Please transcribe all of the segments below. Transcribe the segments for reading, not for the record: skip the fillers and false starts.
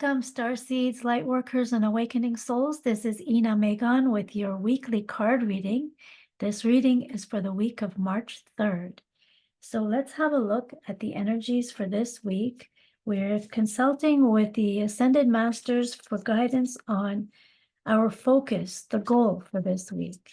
Welcome, Starseeds, Lightworkers, and Awakening Souls. This is Ina Megan with your weekly card reading. This reading is for the week of March 3rd. So let's have a look at the energies for this week. We're consulting with the Ascended Masters for guidance on our focus, the goal for this week.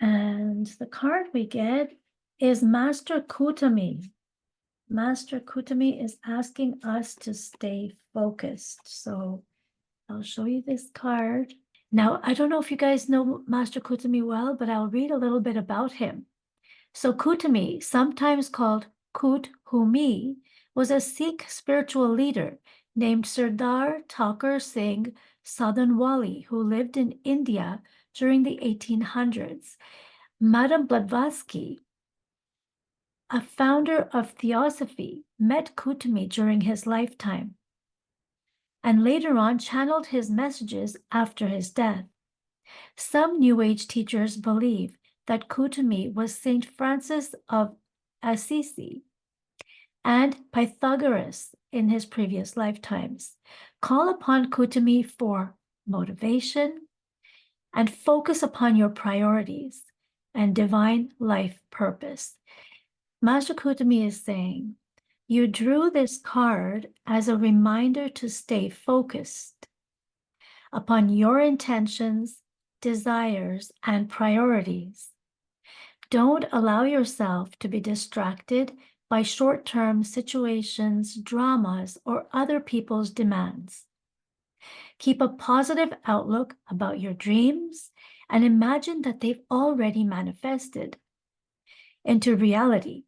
And the card we get is Master Khutumi. Master Khutumi is asking us to stay focused. So I'll show you this card. Now, I don't know if you guys know Master Khutumi well, but I'll read a little bit about him. So Khutumi, sometimes called Khutumi, was a Sikh spiritual leader named Sardar Thakur Singh Sadhanwali, who lived in India during the 1800s. Madame Blavatsky, a founder of Theosophy, met Khutumi during his lifetime and later on channeled his messages after his death. Some New Age teachers believe that Khutumi was Saint Francis of Assisi and Pythagoras in his previous lifetimes. Call upon Khutumi for motivation and focus upon your priorities and divine life purpose. Master Khutumi is saying, you drew this card as a reminder to stay focused upon your intentions, desires, and priorities. Don't allow yourself to be distracted by short-term situations, dramas, or other people's demands. Keep a positive outlook about your dreams and imagine that they've already manifested into reality.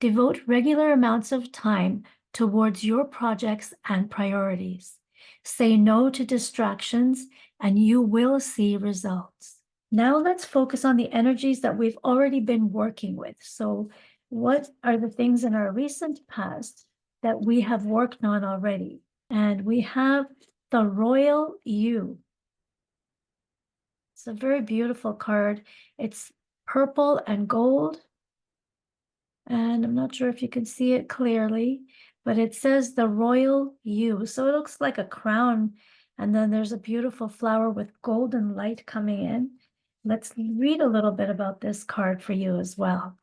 Devote regular amounts of time towards your projects and priorities. Say no to distractions and you will see results. Now let's focus on the energies that we've already been working with. So what are the things in our recent past that we have worked on already? And we have the Royal You. It's a very beautiful card. It's purple and gold. And I'm not sure if you can see it clearly, but it says the Royal You. So it looks like a crown. And then there's a beautiful flower with golden light coming in. Let's read a little bit about this card for you as well.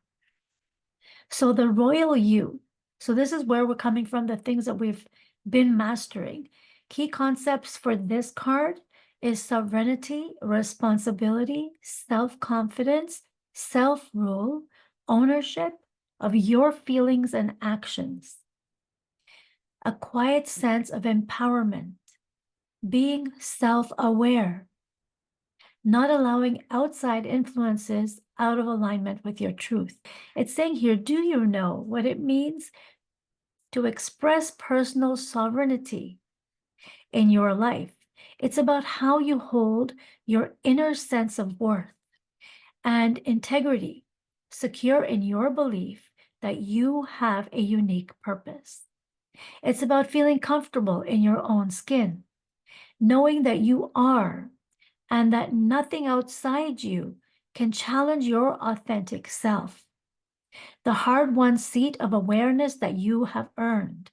So the Royal You. So this is where we're coming from, the things that we've been mastering. Key concepts for this card is sovereignty, responsibility, self-confidence, self-rule, ownership of your feelings and actions, a quiet sense of empowerment, being self-aware, not allowing outside influences out of alignment with your truth. It's saying here, do you know what it means to express personal sovereignty in your life? It's about how you hold your inner sense of worth and integrity, secure in your belief that you have a unique purpose. It's about feeling comfortable in your own skin, knowing that you are and that nothing outside you can challenge your authentic self, the hard-won seat of awareness that you have earned.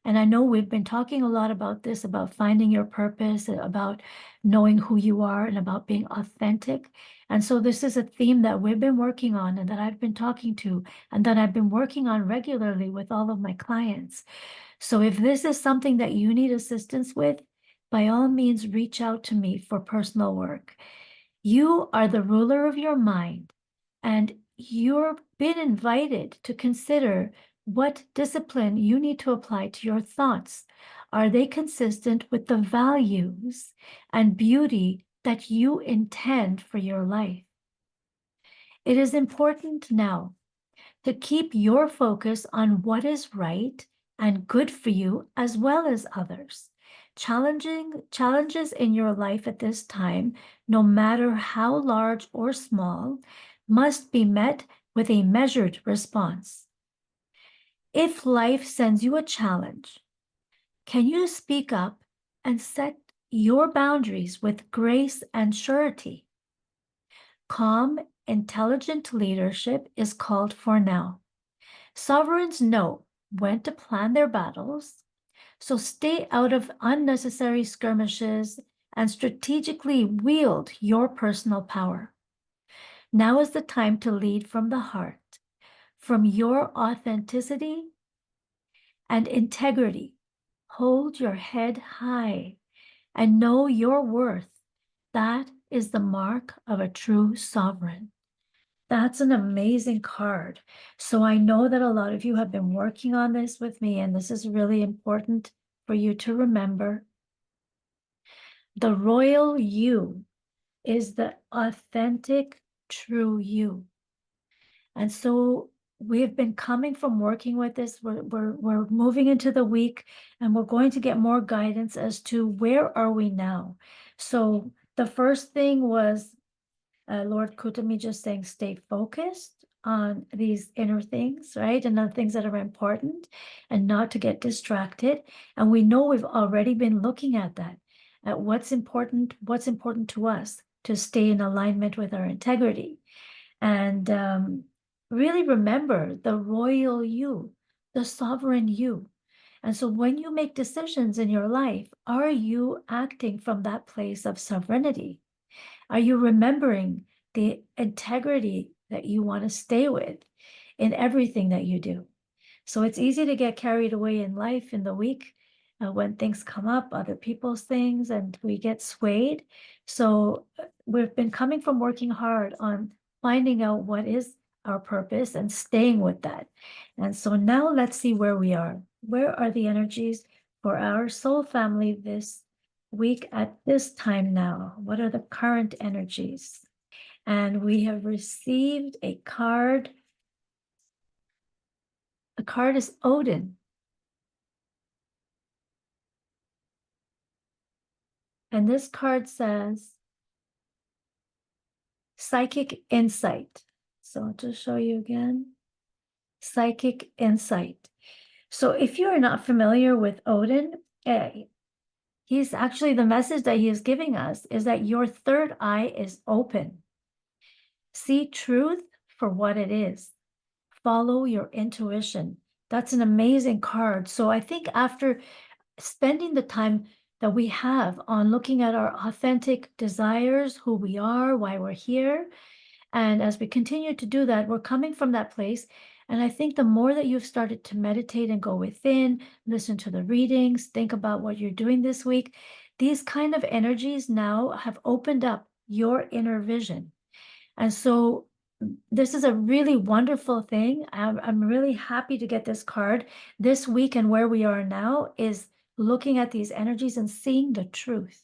And I know we've been talking a lot about this, about finding your purpose, about knowing who you are, and about being authentic. And so this is a theme that we've been working on and that I've been talking to and that I've been working on regularly with all of my clients. So if this is something that you need assistance with, by all means, reach out to me for personal work. You are the ruler of your mind, and you've been invited to consider what discipline you need to apply to your thoughts. Are they consistent with the values and beauty that you intend for your life? It is important now to keep your focus on what is right and good for you as well as others. Challenges in your life at this time, no matter how large or small, must be met with a measured response. If life sends you a challenge, can you speak up and set your boundaries with grace and surety? Calm, intelligent leadership is called for now. Sovereigns know when to plan their battles, So stay out of unnecessary skirmishes and strategically wield your personal power. Now is the time to lead from the heart, from your authenticity and integrity. Hold your head high and know your worth. That is the mark of a true sovereign. That's an amazing card. So I know that a lot of you have been working on this with me, and this is really important for you to remember. The royal you is the authentic, true you. And so we've been coming from working with this. We're moving into the week, and we're going to get more guidance as to where are we now. So the first thing was Lord Khutumi just saying, stay focused on these inner things, right? And the things that are important, and not to get distracted. And we know we've already been looking at that, at what's important to us to stay in alignment with our integrity. And really remember the royal you, the sovereign you. And so when you make decisions in your life, are you acting from that place of sovereignty? Are you remembering the integrity that you want to stay with in everything that you do? So it's easy to get carried away in life in the week when things come up, other people's things, and we get swayed. So we've been coming from working hard on finding out what is our purpose and staying with that. And so now let's see where we are. Where are the energies for our soul family this week at this time now? What are the current energies? And we have received a card. The card is Odin. And this card says psychic insight. So I'll just show you again. Psychic insight. So if you are not familiar with Odin, he's actually, the message that he is giving us is that your third eye is open. See truth for what it is. Follow your intuition. That's an amazing card. So I think after spending the time that we have on looking at our authentic desires, who we are, why we're here, and as we continue to do that, we're coming from that place. And I think the more that you've started to meditate and go within, listen to the readings, think about what you're doing this week, these kind of energies now have opened up your inner vision. And so this is a really wonderful thing. I'm really happy to get this card this week, and where we are now is looking at these energies and seeing the truth.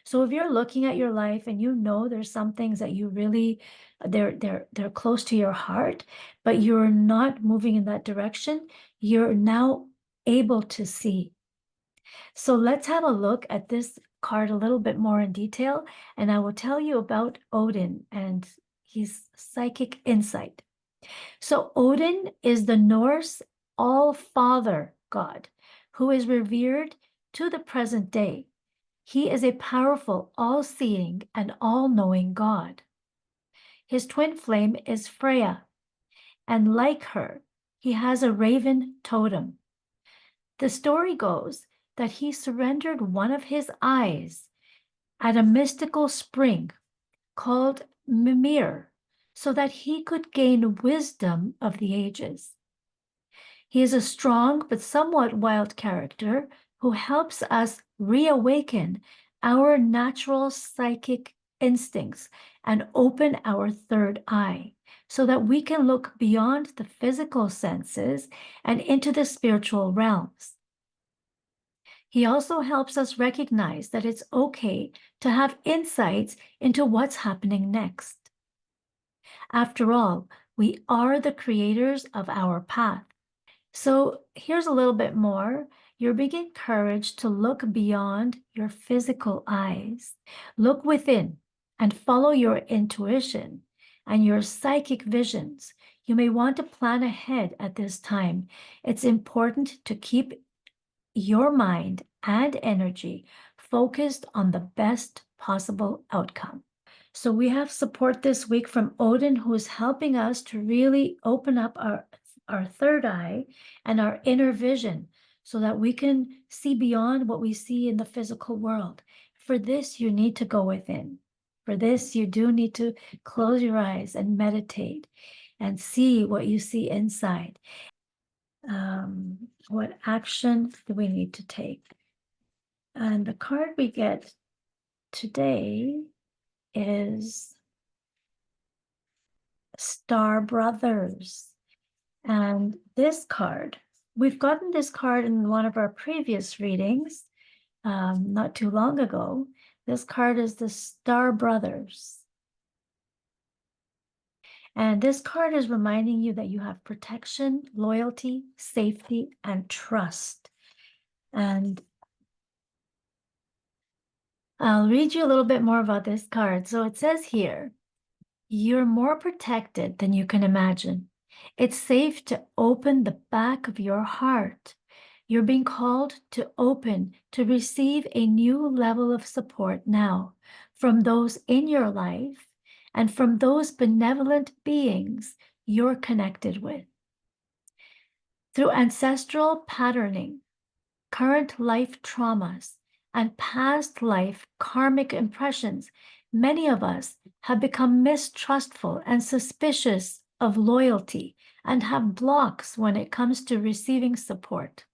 So if you're looking at your life and you know there's some things that you really, they're close to your heart, but you're not moving in that direction, you're now able to see. So let's have a look at this card a little bit more in detail, and I will tell you about Odin and his psychic insight. So Odin is the Norse all-father god who is revered to the present day. He is a powerful, all-seeing, and all-knowing god. His twin flame is Freya, and like her, he has a raven totem. The story goes that he surrendered one of his eyes at a mystical spring called Mimir so that he could gain wisdom of the ages. He is a strong but somewhat wild character who helps us reawaken our natural psychic instincts and open our third eye so that we can look beyond the physical senses and into the spiritual realms. He also helps us recognize that it's okay to have insights into what's happening next. After all, we are the creators of our path. So here's a little bit more. You're being encouraged to look beyond your physical eyes. Look within and follow your intuition and your psychic visions. You may want to plan ahead at this time. It's important to keep your mind and energy focused on the best possible outcome. So we have support this week from Odin, who is helping us to really open up our third eye and our inner vision so that we can see beyond what we see in the physical world. For this, you need to go within. For this, you do need to close your eyes and meditate and see what you see inside. What action do we need to take? And the card we get today is Star Brothers. And this card, we've gotten this card in one of our previous readings, not too long ago. This card is the Star Brothers. And this card is reminding you that you have protection, loyalty, safety, and trust. And I'll read you a little bit more about this card. So it says here, you're more protected than you can imagine. It's safe to open the back of your heart. You're being called to open, to receive a new level of support now from those in your life and from those benevolent beings you're connected with. Through ancestral patterning, current life traumas, and past life karmic impressions, many of us have become mistrustful and suspicious of loyalty and have blocks when it comes to receiving support.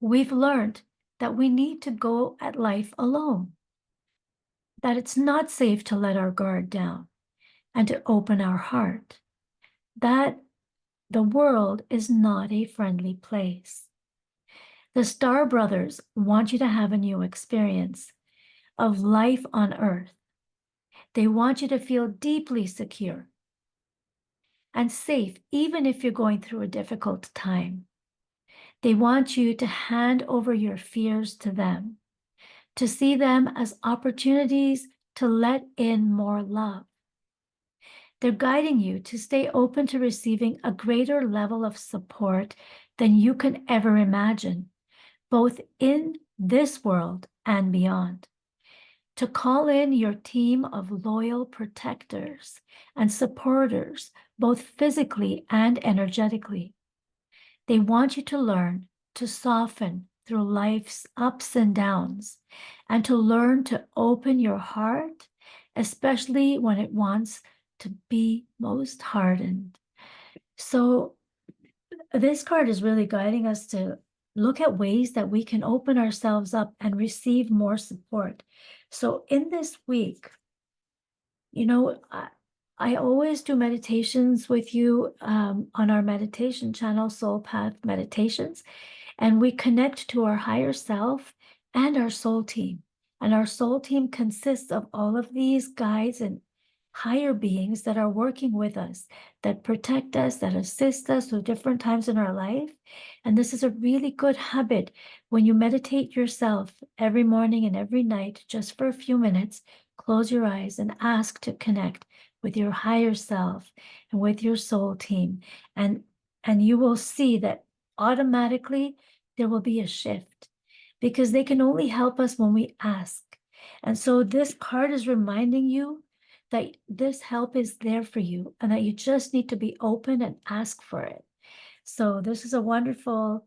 We've learned that we need to go at life alone, that it's not safe to let our guard down and to open our heart, that the world is not a friendly place. The Star Brothers want you to have a new experience of life on Earth. They want you to feel deeply secure and safe, even if you're going through a difficult time. They want you to hand over your fears to them, to see them as opportunities to let in more love. They're guiding you to stay open to receiving a greater level of support than you can ever imagine, both in this world and beyond. To call in your team of loyal protectors and supporters, both physically and energetically. They want you to learn to soften through life's ups and downs and to learn to open your heart, especially when it wants to be most hardened. So this card is really guiding us to look at ways that we can open ourselves up and receive more support. So in this week, you know, I always do meditations with you on our meditation channel, Soul Path Meditations, and we connect to our higher self and our soul team. And our soul team consists of all of these guides and higher beings that are working with us, that protect us, that assist us through different times in our life. And this is a really good habit when you meditate yourself every morning and every night, just for a few minutes, close your eyes and ask to connect with your higher self and with your soul team. And you will see that automatically there will be a shift because they can only help us when we ask. And so this card is reminding you that this help is there for you and that you just need to be open and ask for it. So this is a wonderful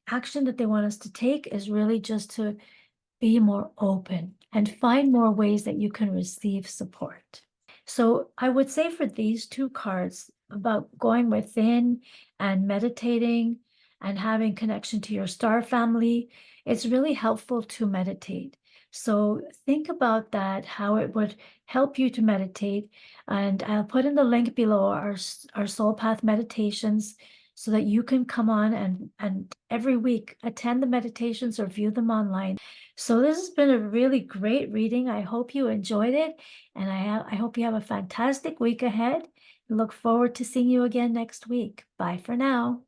action that they want us to take, is really just to be more open and find more ways that you can receive support. So I would say for these two cards about going within and meditating and having connection to your star family, it's really helpful to meditate. So think about that, how it would help you to meditate. And I'll put in the link below our Soul Path meditations so that you can come on and every week attend the meditations or view them online. So this has been a really great reading. I hope you enjoyed it, and I hope you have a fantastic week ahead. Look forward to seeing you again next week. Bye for now.